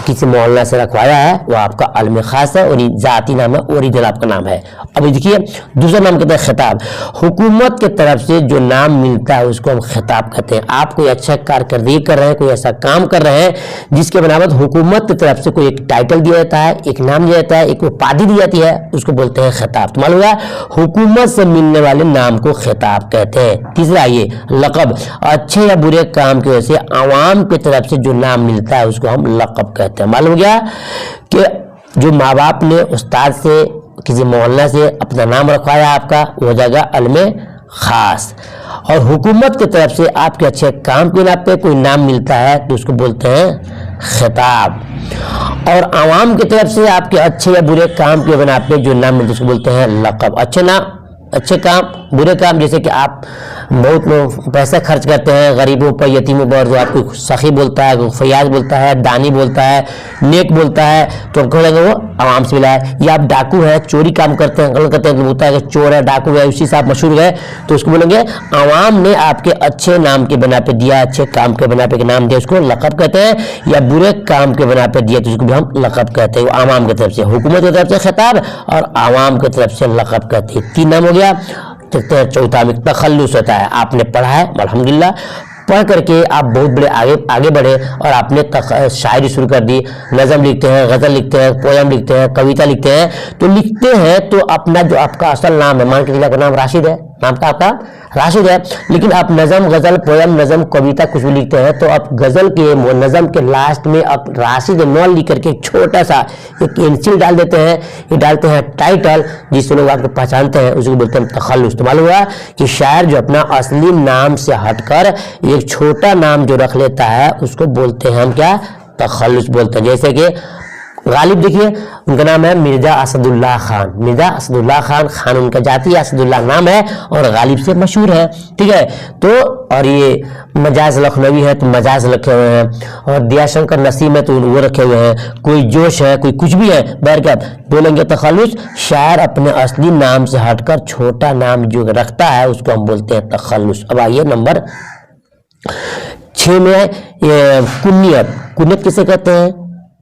किसी मोहल्ला से रखवाया है वो आपका अलमे खास है और जाती नाम है, ओरिजिनल आपका नाम है। अब देखिए दूसरा नाम कहते हैं खिताब। हुकूमत की तरफ से जो नाम मिलता है उसको हम खिताब कहते हैं। आप कोई अच्छा कारकर्दगी कर रहे हैं, कोई ऐसा काम कर रहे हैं जिसके बनावट हुकूमत की तरफ से कोई एक टाइटल दिया जाता है, एक नाम दिया जाता है, एक उपाधि दी जाती है, उसको बोलते हैं खिताब। तो मालूम है हुकूमत से मिलने वाले नाम को खिताब कहते हैं। तीसरा ये लक़ब, अच्छे या बुरे काम की वजह से आवाम की तरफ से जो नाम मिलता है उसको हम लक़ब कहते हैं। मालूम हो गया कि जो माँ बाप ने उस्ताद से, किसी मोहल्ला से अपना नाम रखवाया आपका, वो हो जाएगा अलमे खास। और हुकूमत की तरफ से आपके अच्छे काम के नाम पे कोई नाम मिलता है तो उसको बोलते हैं खिताब। और आवाम की तरफ से आपके अच्छे या बुरे काम के बना पे जो नाम मिलता है उसको बोलते हैं लक़ब। अच्छे नाम, अच्छे काम, बुरे काम, जैसे कि आप बहुत पैसा खर्च करते हैं गरीबों पर, यतीमों पर, जो आपको सखी बोलता है, फयाज बोलता है, दानी बोलता है, नेक बोलता है, तो आपको लगेगा वो आवाम से मिला है। या आप डाकू हैं, चोरी काम करते हैं, गलत करते हैं, तो बोलता है कि चोर है, डाकू है, उसी से आप मशहूर गए, तो उसको बोलेंगे आवाम ने आपके अच्छे नाम के बना पे दिया, अच्छे काम के बना पे नाम दिया, उसको लक़ब कहते हैं। या बुरे काम के बना पे दिया तो उसको भी हम लक़ब कहते हैं। आवाम की तरफ से, हुकूमत की तरफ से खिताब और आवाम की तरफ से लक़ब कहते हैं। 3 नाम हो गया। देखते हैं चौथा में तखल्लुस होता है। आपने पढ़ा है अल्हम्दुलिल्लाह, पढ़ करके आप बहुत बड़े आगे बढ़े और आपने शायरी शुरू कर दी, नज़म लिखते हैं, गज़ल लिखते हैं, पोयम लिखते हैं, कविता लिखते हैं। तो लिखते हैं तो अपना जो आपका असल नाम है, मान के चलिए आपका नाम राशिद है, नाम का आपका राशिद है, लेकिन आप नज़म, गज़ल, पोयम, नज़म, कविता कुछ भी लिखते हैं तो आप गज़ल के, नज़म के लास्ट में आप राशिद न लिख करके छोटा सा एक इंसिल डाल देते हैं, ये डालते हैं टाइटल, जिससे लोग आपको पहचानते हैं, उसको बोलते हैं तखल्लुस। तो मालूम हुआ कि शायर जो अपना असली नाम से हटकर एक छोटा नाम जो रख लेता है उसको बोलते हैं हम क्या? तखल्लुस बोलते हैं। जैसे कि गालिब देखिए उनका नाम है मिर्जा असदुल्ला खान। मिर्जा असदुल्ला खान, खान उनका जाति, असदुल्ला नाम है और गालिब से मशहूर है। ठीक है, तो और ये मजाज लखनवी है तो मजाज रखे हुए हैं, और दयाशंकर नसीम है तो वो रखे हुए हैं। कोई जोश है, कोई कुछ भी है, बैर क्या बोलेंगे तखल्लुस। शायर अपने असली नाम से हटकर छोटा नाम जो रखता है उसको हम बोलते हैं तखल्लुस। अब आइए नंबर 6 में ये कुन्नियत। कुन्नियत किसे कहते हैं?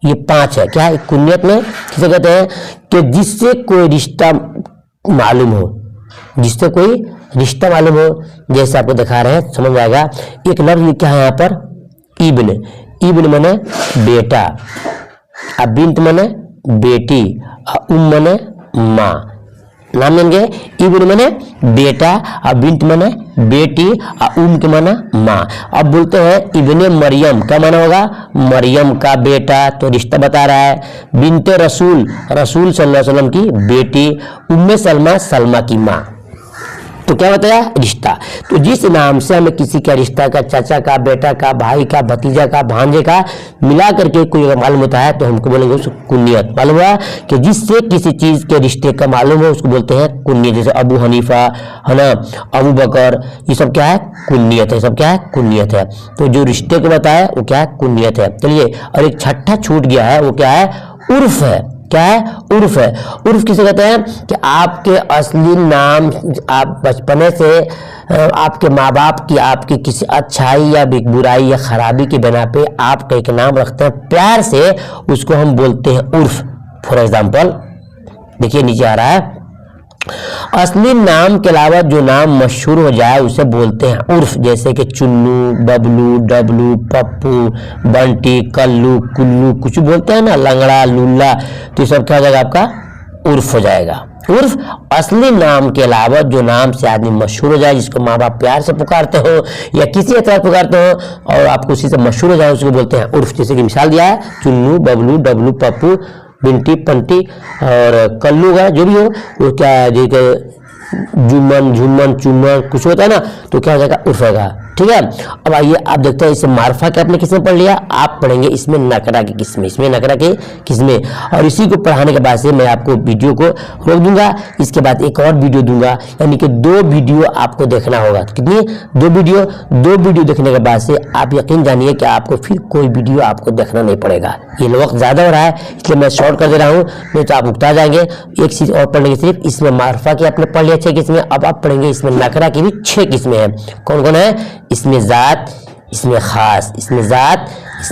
ये 5 है। क्या है कुन्नियत में? किसे कहते हैं कि जिससे कोई रिश्ता मालूम हो, जिससे कोई रिश्ता मालूम हो। जैसे आपको दिखा रहे हैं, समझ आएगा। एक लफ्ज लिखा है यहाँ पर इब्न। इब्न मने बेटा, अब बिन्त मने बेटी, मने माँ। नाम लेंगे, इब्न मने बेटा, और बिन्त मने बेटी, और के मने माँ। अब बोलते हैं इब्ने मरियम, क्या माना होगा? मरियम का बेटा, तो रिश्ता बता रहा है। बिन्ते रसूल, रसूल सल्लल्लाहु अलैहि वसल्लम की बेटी। उम्मे सलमा, सलमा की माँ। तो क्या बताया? रिश्ता। तो जिस नाम से हमें किसी का रिश्ता का, चाचा का, बेटा का, भाई का, भतीजा का, भांजे का मिला करके कोई अगर मालूम होता है तो हमको बोलेंगे उसको कुन्नियत। मालूम हुआ कि जिससे किसी चीज के रिश्ते का मालूम हो उसको बोलते हैं कुन्नियत। जैसे अबू हनीफा है ना, अबू बकर, ये सब क्या है? कुन्नियत है। सब क्या है? कुन्नियत है। तो जो रिश्ते को बताया वो क्या है? कुन्नियत है। चलिए, और एक छठा छूट गया है, वो क्या है? उर्फ है। क्या है? उर्फ है। उर्फ किसे कहते हैं? कि आपके असली नाम, आप बचपने से आपके माँ बाप की आपकी किसी अच्छाई या बुराई या खराबी की बिना पे आपका एक नाम रखते हैं प्यार से, उसको हम बोलते हैं उर्फ। फॉर एग्जाम्पल देखिए नीचे आ रहा है, असली नाम के अलावा जो नाम मशहूर हो जाए उसे बोलते हैं उर्फ। जैसे कि चुन्नू, बबलू, डबलू, पप्पू, बंटी, कल्लू, कुल्लू, कुछ बोलते हैं ना, लंगड़ा, लुल्ला, तो ये सब क्या हो जाएगा? आपका उर्फ हो जाएगा। उर्फ असली नाम के अलावा जो नाम से आदमी मशहूर हो जाए, जिसको माँ बाप प्यार से पुकारते हो या किसी तरह पुकारते हो और आपको उसी से मशहूर हो जाए, उसको बोलते हैं उर्फ। जैसे कि मिसाल दिया है, चुन्नू, बबलू, डबलू, पप्पू, बिंटी, पंटी और कल्लू का जो भी हो, वो क्या जुम्मन, झुम्मन, चुम्मन कुछ होता है ना, तो क्या हो जाएगा? उर्फ होगा। ठीक है, अब आइए आप देखते हैं इसे मार्फा के आपने किसमें पढ़ लिया, आप पढ़ेंगे इसमें नकरा के किस्में, इसमें नकरा के किस्में। और इसी को पढ़ाने के बाद से मैं आपको वीडियो को रोक दूंगा, इसके बाद एक और वीडियो दूंगा, यानी कि 2 वीडियो आपको देखना होगा। कितनी? 2 वीडियो। 2 वीडियो देखने के बाद से आप यकीन जानिए कि आपको फिर कोई वीडियो आपको देखना नहीं पड़ेगा। ये वक्त ज्यादा हो रहा है इसलिए मैं शॉर्ट कर दे रहा हूँ, नहीं तो आप उगता जाएंगे। एक चीज और पढ़ेंगे, सिर्फ इसमें मार्फा की आपने पढ़ लिया 6 किस्में, अब आप पढ़ेंगे इसमें नकरा की भी 6 किस्में हैं। कौन कौन है? इसमें जात, इसमें खास, इसमें जात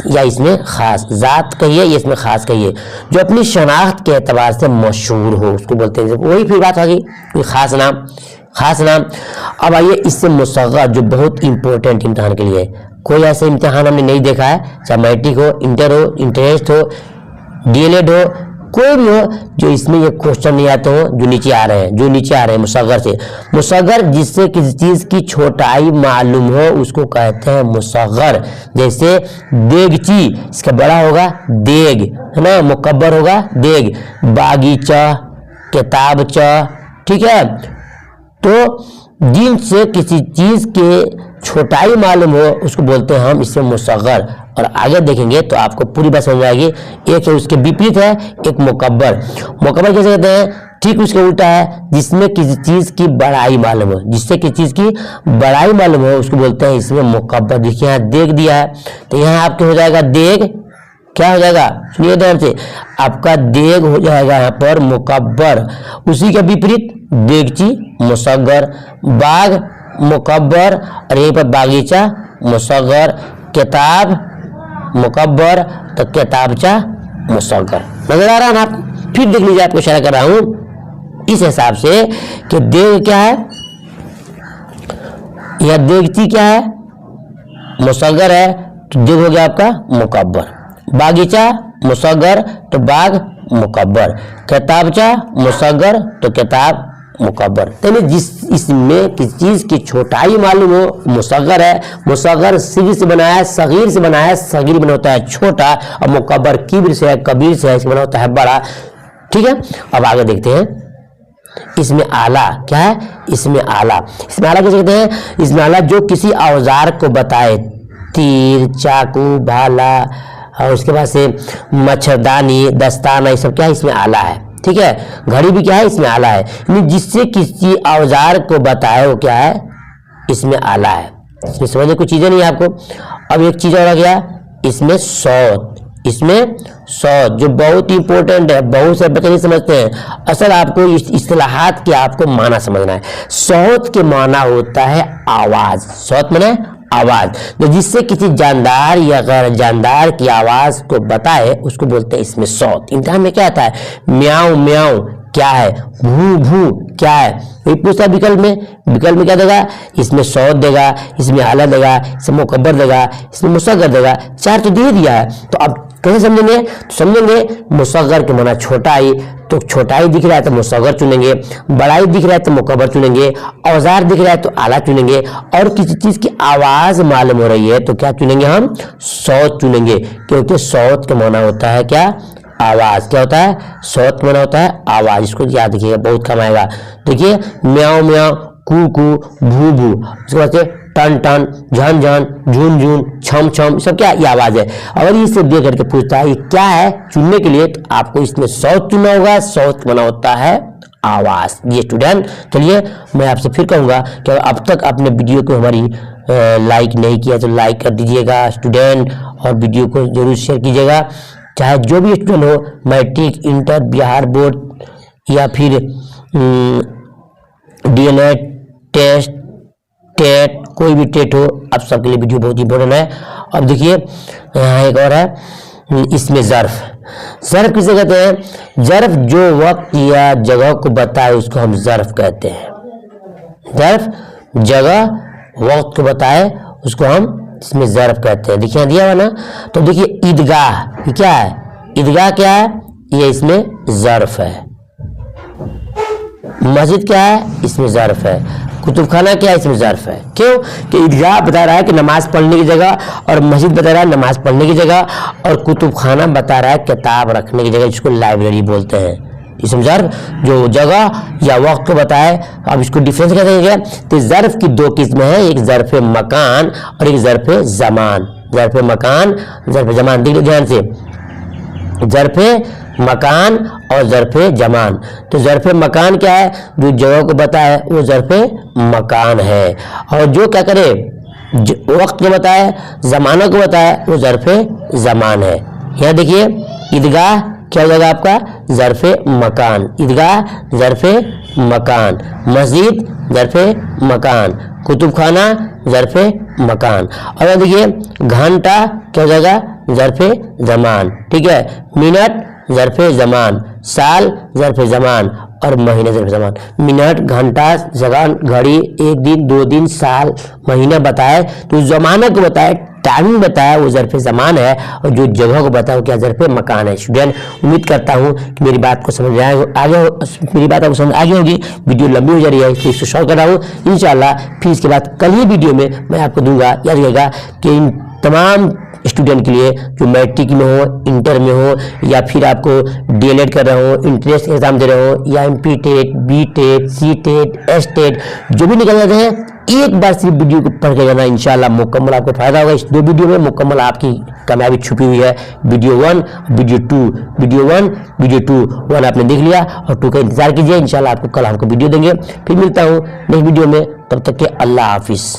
या इसमें खास, जात कहिए या इसमें खास कहिए, जो अपनी शनाख्त के एतबार से मशहूर हो उसको बोलते हैं। वही फिर बात होगी, कोई खास नाम, खास नाम। अब आइए इससे मुसग्गर, जो बहुत इंपॉर्टेंट इम्तिहान के लिए। कोई ऐसा इम्तिहान हमने नहीं देखा है, चाहे मैट्रिक हो, इंटर हो, इंटरेस्ट हो, डीएलएड हो, कोई भी हो, जो इसमें ये क्वेश्चन नहीं आते हो जो नीचे आ रहे हैं, जो नीचे आ रहे हैं मुसग्गर से। मुसग्गर जिससे किसी चीज की छोटाई मालूम हो उसको कहते हैं मुसग्गर। जैसे देगची, इसका बड़ा होगा देग, है ना, मुकब्बर होगा देग। बागीचा, किताबचा, ठीक है। तो जिनसे किसी चीज के छोटाई मालूम हो उसको बोलते हैं हम इससे मुसग्गर। और आगे देखेंगे तो आपको पूरी बात समझ आएगी। एक है उसके विपरीत है, एक मुकब्बर। मुकब्बर कैसे कहते हैं? ठीक उसके उल्टा है, जिसमें किसी चीज की बड़ाई मालूम हो, जिससे किसी चीज की बड़ाई मालूम हो उसको बोलते हैं इसमें मुकब्बर। देखिए यहाँ देग दिया है, तो यहाँ आपके हो जाएगा देग, क्या हो जाएगा? सुनिए ध्यान से, आपका देग हो जाएगा यहाँ पर मुकब्बर। उसी के विपरीत देगची मुसग्गर, बाग मुकब्बर, और यहीं पर बागीचा मुसग्गर, किताब मुकब्बर, तो किताबचा मुसग्गर। नजर आ रहा है ना आपको? फिर देख लीजिए, आपको इशारा कर रहा हूं इस हिसाब से कि देग क्या है या देगची क्या है? मुसग्गर है, तो देग हो गया आपका मुकब्बर। बागीचा मुसग्गर, तो बाग मुकब्बर। किताबचा मुसग्गर, तो किताब मुकब्बर। तो जिस इसमें किसी चीज की छोटाई मालूम हो मुसग्गर है। मुसग्गर सिगर से बनाया है, सगीर से बनाया है, सगीर बना होता है छोटा, और मुकब्बर किब्र से है, कबीर से है, इसमें बना होता है बड़ा। ठीक है, अब आगे देखते हैं इसमें आला क्या है? इसमें आला, इसमें आला कैसे कहते हैं? इसमें आला जो किसी औजार को बताए, तीर, चाकू, भाला, और उसके बाद से मच्छरदानी, दस्ताना, ये सब क्या है इसमें आला है। ठीक है, घड़ी भी क्या है इसमें आला है, यानी जिससे किसी औजार को बताए वो क्या है इसमें आला है। इसमें समझने कुछ चीजें नहीं है आपको। अब एक चीज और आ गया इसमें सौत, इसमें सौत जो बहुत ही इंपॉर्टेंट है, बहुत से बच्चे नहीं समझते हैं। असल आपको इस इस्तिलाहात के आपको माना समझना है। सौत के माना होता है आवाज, सौत माने आवाज, तो जिससे किसी जानदार या गैर जानदार की आवाज को बताए उसको बोलते हैं इसमें सौत। इम्तिहान में क्या आता है, म्याऊं म्याऊं क्या है, भू भू क्या है, वही पूछता विकल्प में क्या देगा, इसमें सौत देगा, इसमें आला देगा, इसमें मुकब्बर देगा, इसमें मुसग्गर देगा। चार तो दे दिया है, तो अब कैसे समझेंगे, तो समझेंगे मुसग्गर के माना छोटाई, तो छोटाई दिख रहा है तो मुसग्गर चुनेंगे, बड़ाई दिख रहा है तो मुकब्बर चुनेंगे, औजार दिख रहा है तो आला चुनेंगे, और किसी चीज की आवाज मालूम हो रही है तो क्या चुनेंगे हम, सौत चुनेंगे, क्योंकि सौत का माना होता है क्या, आवाज। क्या होता है, सौत का माना होता है आवाज। इसको याद रखिएगा, बहुत काम आएगा। देखिए म्याऊं म्याऊं, कू कू, भू भू, उसके बाद से टन टन, झन झन, झून झून, छम छम, सब क्या ये आवाज है। अगर इसे देख करके पूछता है ये क्या है चुनने के लिए, तो आपको इसमें सौत चुनना होगा। सौत बना होता है आवाज। ये स्टूडेंट, चलिए मैं आपसे फिर कहूंगा कि अब तक आपने वीडियो को हमारी लाइक नहीं किया तो लाइक कर दीजिएगा स्टूडेंट, और वीडियो को जरूर शेयर कीजिएगा। चाहे जो भी स्टूडेंट हो, मैट्रिक, इंटर, बिहार बोर्ड या फिर डीएलएड, टेस्ट, टेट, कोई भी टेट हो, आप सबके लिए वीडियो बहुत इंपॉर्टेंट है। अब देखिए यहाँ एक और है, इसमें ज़र्फ। ज़र्फ किसे कहते हैं, ज़र्फ जो वक्त या जगह को बताए उसको हम ज़र्फ कहते हैं। ज़र्फ जगह वक्त को बताए उसको हम इसमें ज़र्फ कहते हैं। देखिए दिया हुआ ना, तो देखिए ईदगाह, ये क्या है, ईदगाह क्या है, ये इसमें ज़र्फ है। मस्जिद क्या है, इसमें ज़र्फ है। कुतुबखाना क्या है, इसमें ज़र्फ है। क्यों कि ईदगाह बता रहा है कि नमाज पढ़ने की जगह, और मस्जिद बता रहा है नमाज पढ़ने की जगह, और कुतुबखाना बता रहा है किताब रखने की जगह, जिसको लाइब्रेरी बोलते हैं। इसमें ज़र्फ जो जगह या वक्त को बताए। अब इसको डिफरेंस कैसे करेंगे, तो ज़र्फ की दो किस्में हैं, एक ज़र्फ मकान और एक ज़र्फ ज़मान। ज़र्फ मकान, ज़र्फ ज़मान, देखिए ध्यान से, ज़र्फ मकान और ज़र्फ ज़मान। तो ज़र्फ मकान क्या है, जो जगह को बताए वो ज़र्फ मकान है, और जो क्या करे वक्त को बताए, ज़माना को बताए, वो ज़र्फ ज़मान है। यहाँ देखिए ईदगाह क्या हो जाएगा आपका, ज़र्फ मकान, ईदगाह ज़र्फ मकान, मस्जिद ज़र्फ मकान, कुतुबखाना ज़र्फ मकान। और यहाँ देखिए घंटा क्या हो जाएगा, ज़र्फ ज़मान। ठीक है, मिनट ज़र्फ ज़मान, साल ज़र्फ ज़मान, और महीना ज़र्फ ज़मान। मिनट, घंटा, सेकंड, घड़ी, एक दिन, 2 दिन, साल, महीना बताए, तो ज़माना को बताए, टाइमिंग बताया, वो ज़र्फ ज़मान है, और जो जगह को बताया वो क्या, ज़र्फ मकान है। स्टूडेंट, उम्मीद करता हूँ कि मेरी बात को समझ में आगे मेरी बात आपको समझ आ गई होगी। वीडियो लंबी हो जा रही है इसलिए इसको शॉर्ट कर रहा हूँ। इंशाल्लाह फिर इसके बाद कल ही वीडियो में मैं आपको दूंगा। याद रखिएगा कि इन तमाम स्टूडेंट के लिए जो मैट्रिक में हो, इंटर में हो, या फिर आपको डीएलएड कर रहे हो, इंट्रेंस एग्जाम दे रहे हो, या MP TET, B TET, C TET, S TET, जो भी निकल जाते हैं, एक बार सिर्फ वीडियो को पढ़ के जाना, इंशाल्लाह मुकम्मल आपको फायदा होगा। इस 2 वीडियो में मुकम्मल आपकी कामयाबी छुपी हुई है। वीडियो 1, वीडियो 2, वीडियो 1, वीडियो 2, 1 आपने देख लिया, और 2 का इंतजार कीजिए। इंशाल्लाह आपको कल हमको वीडियो देंगे। फिर मिलता हूँ नेक्स्ट वीडियो में, तब तक के अल्लाह हाफिज।